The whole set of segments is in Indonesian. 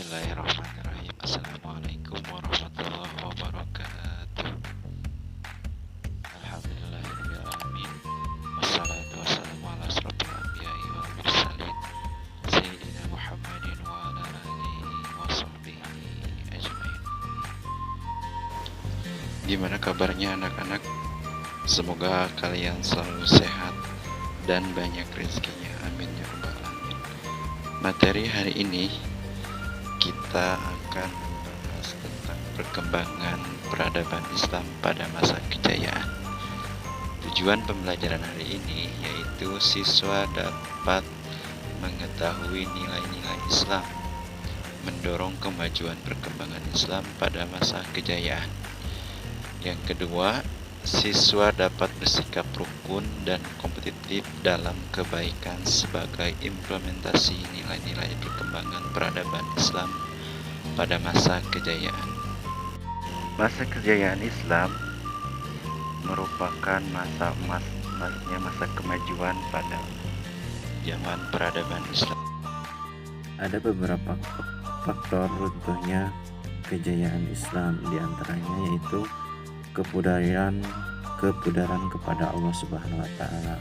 Bismillahirrahmanirrahim. Assalamualaikum warahmatullahi wabarakatuh. Alhamdulillahirabbil alamin. Wassalatu wassalamu ala asrofil anbiya'i wal mursalin Sayyidina Muhammadin wa ala alihi wa sahbihi ajmain. Gimana kabarnya anak-anak? Semoga kalian selalu sehat dan banyak rezekinya. Amin ya rabbal alamin. Materi hari ini kita akan membahas tentang perkembangan peradaban Islam pada masa kejayaan. Tujuan pembelajaran hari ini yaitu siswa dapat mengetahui nilai-nilai Islam, mendorong kemajuan perkembangan Islam pada masa kejayaan. Yang kedua, siswa dapat bersikap rukun dan kompetitif dalam kebaikan sebagai implementasi nilai-nilai perkembangan peradaban Islam pada masa kejayaan. Masa kejayaan Islam merupakan masa emas, masa kemajuan pada zaman peradaban Islam. Ada beberapa faktor runtuhnya kejayaan Islam, diantaranya yaitu kepudaran kepada Allah Subhanahu wa Ta'ala,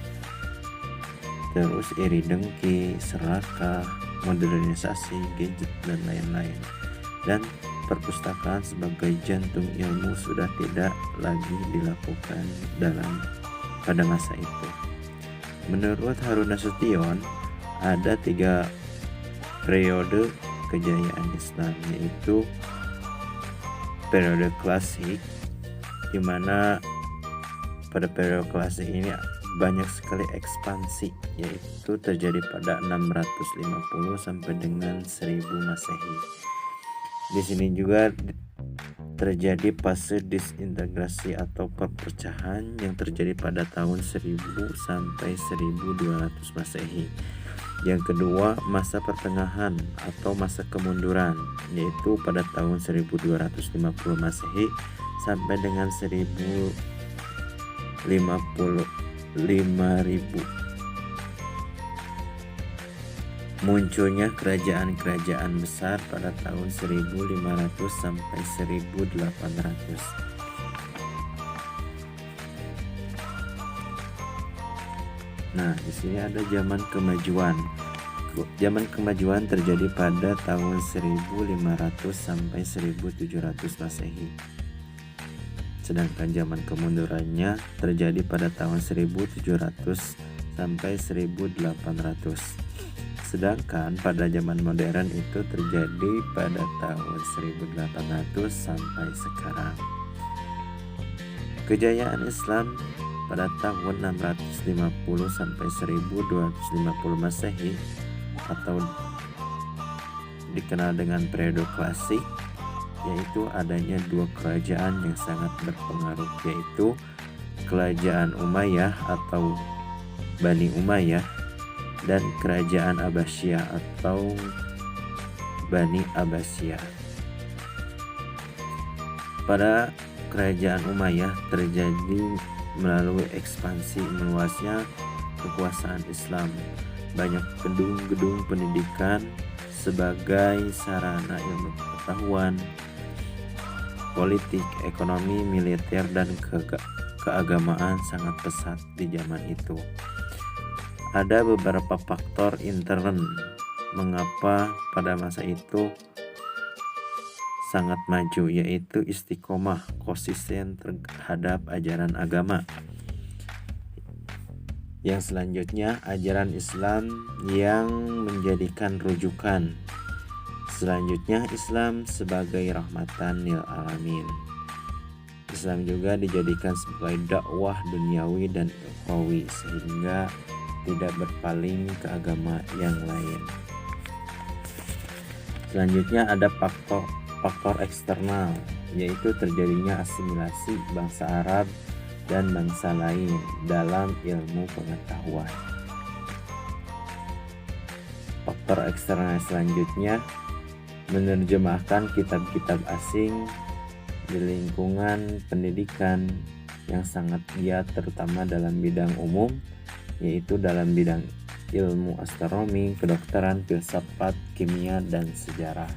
terus iri dengki, serakah, modernisasi, gadget dan lain-lain. Dan perpustakaan sebagai jantung ilmu sudah tidak lagi dilakukan pada masa itu. Menurut Harun Nasution, ada 3 periode kejayaan Islam, yaitu periode klasik, di mana pada periode klasik ini banyak sekali ekspansi, yaitu terjadi pada 650 sampai dengan 1000 Masehi. Di sini juga terjadi fase disintegrasi atau perpecahan yang terjadi pada tahun 1000 sampai 1200 Masehi. Yang kedua, masa pertengahan atau masa kemunduran, yaitu pada tahun 1250 Masehi sampai dengan 1050. Munculnya kerajaan-kerajaan besar pada tahun 1500 sampai 1800. Nah, di sini ada zaman kemajuan. Zaman kemajuan terjadi pada tahun 1500 sampai 1700 Masehi. Sedangkan zaman kemundurannya terjadi pada tahun 1700 sampai 1800. Sedangkan pada zaman modern itu terjadi pada tahun 1800 sampai sekarang. Kejayaan Islam pada tahun 650 sampai 1250 Masehi atau dikenal dengan periode klasik, yaitu adanya 2 kerajaan yang sangat berpengaruh, yaitu kerajaan Umayyah atau Bani Umayyah dan kerajaan Abbasiyah atau Bani Abbasiyah. Pada kerajaan Umayyah terjadi melalui ekspansi meluasnya kekuasaan Islam, banyak gedung-gedung pendidikan sebagai sarana ilmu pengetahuan, politik, ekonomi, militer, dan keagamaan sangat pesat di zaman itu. Ada beberapa faktor intern mengapa pada masa itu sangat maju, yaitu istiqomah, konsisten terhadap ajaran agama. Yang selanjutnya, ajaran Islam yang menjadikan rujukan. Selanjutnya, Islam sebagai rahmatan lil alamin. Islam juga dijadikan sebagai dakwah duniawi dan ukhrawi, sehingga tidak berpaling ke agama yang lain. Selanjutnya ada faktor eksternal, yaitu terjadinya asimilasi bangsa Arab dan bangsa lain dalam ilmu pengetahuan. Faktor eksternal selanjutnya menerjemahkan kitab-kitab asing di lingkungan pendidikan yang sangat giat, terutama dalam bidang umum, yaitu dalam bidang ilmu astronomi, kedokteran, filsafat, kimia, dan sejarah.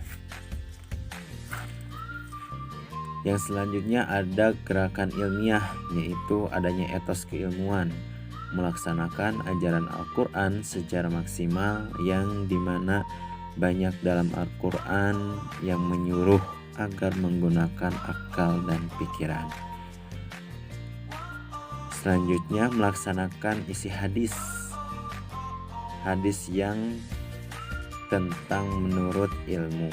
Yang selanjutnya ada gerakan ilmiah, yaitu adanya etos keilmuan, melaksanakan ajaran Al-Quran secara maksimal, yang dimana banyak dalam Al-Quran yang menyuruh agar menggunakan akal dan pikiran. Selanjutnya melaksanakan isi hadis yang tentang menurut ilmu.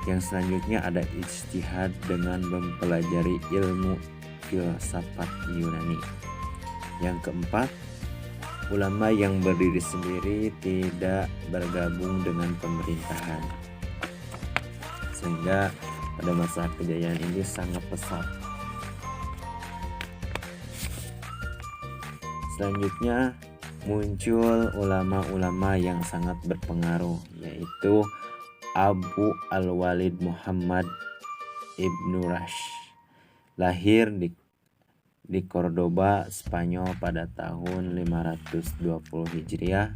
Yang selanjutnya ada ijtihad dengan mempelajari ilmu filsafat Yunani. Yang keempat, ulama yang berdiri sendiri, tidak bergabung dengan pemerintahan, sehingga pada masa kejayaan ini sangat pesat. Selanjutnya muncul ulama-ulama yang sangat berpengaruh, yaitu Abu Al-Walid Muhammad Ibnu Rushd, lahir di Cordoba, Spanyol pada tahun 520 Hijriah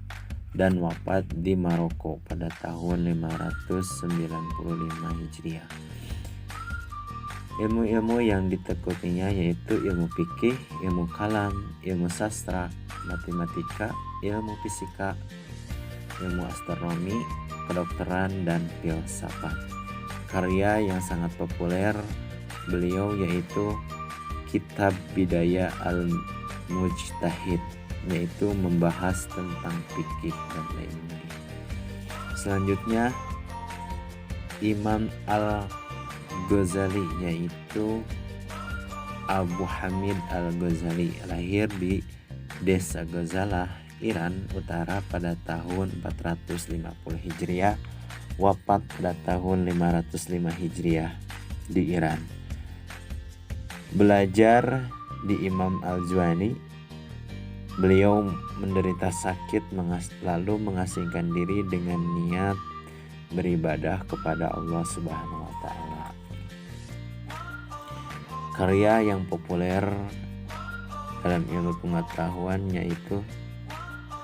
dan wafat di Maroko pada tahun 595 Hijriah. Ilmu-ilmu yang ditekuninya yaitu ilmu fikih, ilmu kalam, ilmu sastra, matematika, ilmu fisika, ilmu astronomi, kedokteran, dan filsafat. Karya yang sangat populer beliau yaitu Kitab Bidayah Al-Mujtahid, yaitu membahas tentang fikih dan lain-lain. Selanjutnya Imam Al-Ghazali, yaitu Abu Hamid Al-Ghazali, lahir di desa Ghazalah, Iran Utara pada tahun 450 Hijriah, wafat pada tahun 505 Hijriah di Iran. Belajar di Imam Al-Juwani, beliau menderita sakit lalu mengasingkan diri dengan niat beribadah kepada Allah Subhanahu wa Ta'ala. Karya yang populer dalam ilmu pengetahuan yaitu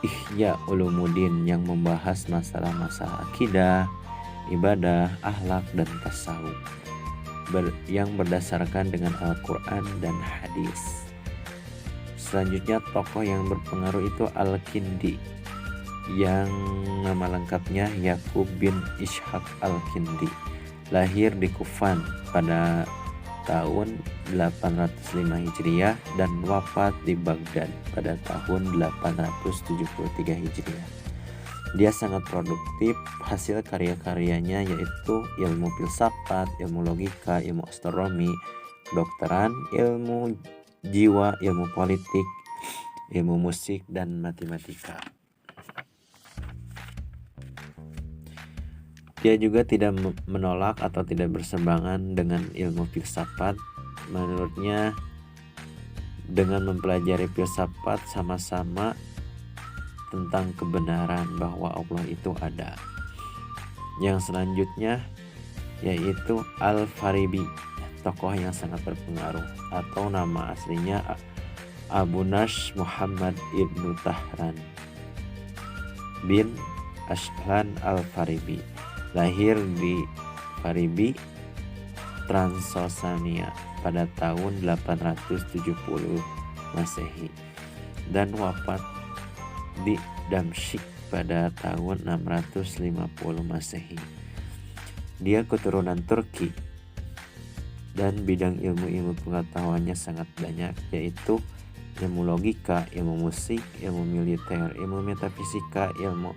Ihya Ulumuddin, yang membahas masalah-masalah akidah, ibadah, akhlak, dan tasawuf yang berdasarkan dengan Al-Quran dan hadis. Selanjutnya tokoh yang berpengaruh itu Al-Kindi, yang nama lengkapnya Yakub bin Ishaq Al-Kindi, lahir di Kufan pada tahun 805 Hijriah dan wafat di Baghdad pada tahun 873 Hijriah. Dia sangat produktif. Hasil karya-karyanya yaitu ilmu filsafat, ilmu logika, ilmu astronomi, kedokteran, ilmu jiwa, ilmu politik, ilmu musik, dan matematika. Dia juga tidak menolak atau tidak berseberangan dengan ilmu filsafat. Menurutnya, dengan mempelajari filsafat sama-sama tentang kebenaran bahwa Allah itu ada. Yang selanjutnya yaitu Al-Farabi, tokoh yang sangat berpengaruh, atau nama aslinya Abu Nasr Muhammad Ibnu Tahran bin Ashlan Al-Farabi, lahir di Farabi, Transosania pada tahun 870 Masehi dan wafat di Damsyik pada tahun 650 Masehi. Dia keturunan Turki dan bidang ilmu-ilmu pengetahuannya sangat banyak, yaitu ilmu logika, ilmu musik, ilmu militer, ilmu metafisika, ilmu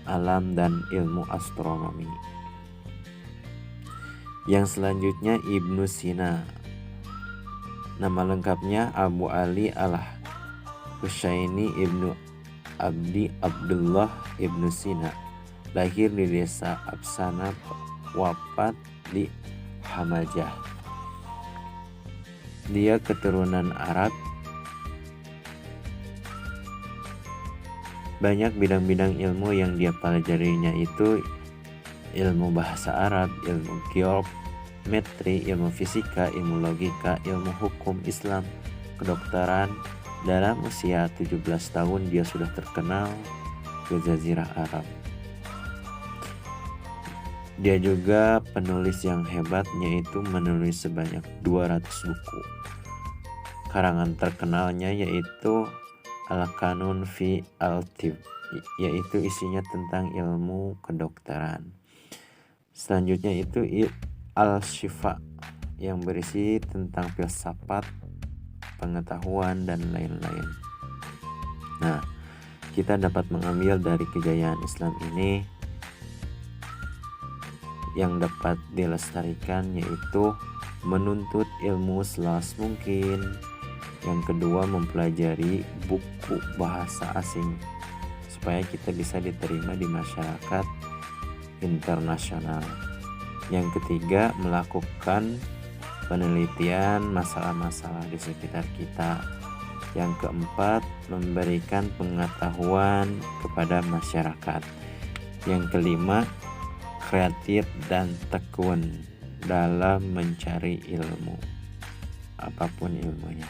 alam, dan ilmu astronomi. Yang selanjutnya Ibnu Sina, nama lengkapnya Abu Ali Al-Husaini Ibnu Abdi Abdullah Ibnu Sina, lahir di desa Absana, wafat di Hamajah. Dia keturunan Arab. Banyak bidang-bidang ilmu yang dia pelajarinya itu ilmu bahasa Arab, ilmu geometri, ilmu fisika, ilmu logika, ilmu hukum Islam, kedokteran, Dalam usia 17 tahun dia sudah terkenal ke Jazirah Arab. Dia juga penulis yang hebat, yaitu menulis sebanyak 200 buku. Karangan terkenalnya yaitu Al-Qanun fi Al-Tibb, yaitu isinya tentang ilmu kedokteran. Selanjutnya itu Al-Shifa yang berisi tentang filsafat, pengetahuan, dan lain-lain. Nah, kita dapat mengambil dari kejayaan Islam ini yang dapat dilestarikan, yaitu menuntut ilmu seluas mungkin. Yang kedua, mempelajari buku bahasa asing supaya kita bisa diterima di masyarakat internasional. Yang ketiga, melakukan penelitian masalah-masalah di sekitar kita. Yang keempat, memberikan pengetahuan kepada masyarakat. Yang kelima, kreatif dan tekun dalam mencari ilmu, apapun ilmunya.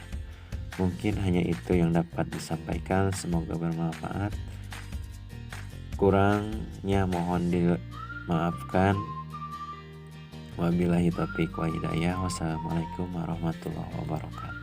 Mungkin hanya itu yang dapat disampaikan, semoga bermanfaat. Kurangnya mohon dimaafkan. Wabillahi taufiq wa hidayah. Wassalamualaikum warahmatullahi wabarakatuh.